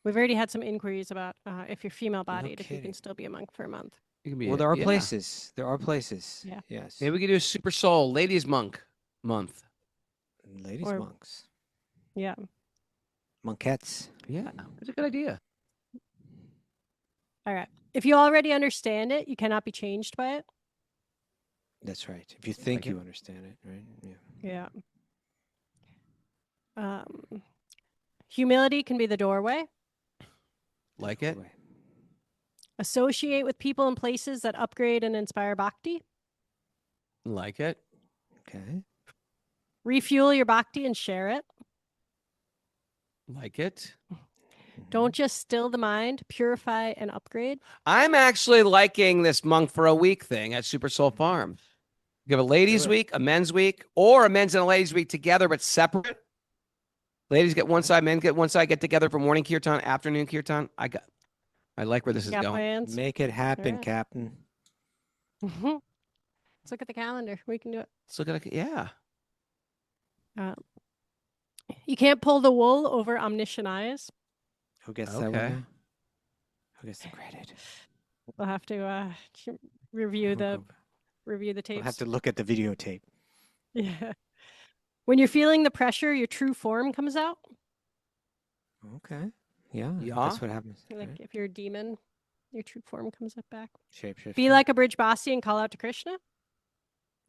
We've already had some inquiries about if you're female bodied, if you kidding. can still be a monk for a month. You can be. Well, there are places. There are places. Yeah. Yes. Maybe we could do a Super Soul Ladies Monk month. Ladies Or- monks. Yeah. Monkettes. Yeah, that's a good idea. All right. If you already understand it, you cannot be changed by it. That's right. If you think Like it. you understand it, right? Yeah. Yeah. Humility can be the doorway. Like it. Way. Associate with people and places that upgrade and inspire bhakti. Like it. Okay. Refuel your bhakti and share it. Like it. Don't just still the mind, purify and upgrade. I'm actually liking this monk for a week thing at Super Soul Farm. You have a ladies' Do it. week, a men's week, or a men's and a ladies' week together but separate. Ladies get one side, men get one side, get together for morning kirtan, afternoon kirtan. I like where this is Got going. plans? Make it happen, Alright. Captain. Mhm. Let's look at the calendar. We can do it. Let's look at it. Yeah. You can't pull the wool over omniscient eyes. Who gets that one? Okay. Now? Who gets the credit? We'll have to review the We'll tapes. have to look at the videotape. Yeah. When you're feeling the pressure, your true form comes out. Okay. Yeah. Yeah. That's what happens. Like right? if you're a demon, your true form comes up back. Shape. Be like a bridge basi and call out to Krishna.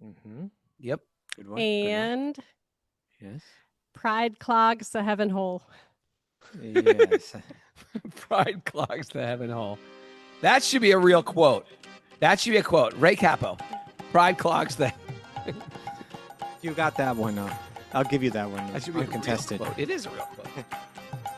Mm-hmm. Yep. Good one. And Yes. pride clogs the heaven hole. Yes. Pride clogs the heaven hole. That should be a real quote. That should be a quote. Ray Capo. Pride clogs the. You got that one. I'll give you that one. That should be a real Uncontested. quote. It is a real quote.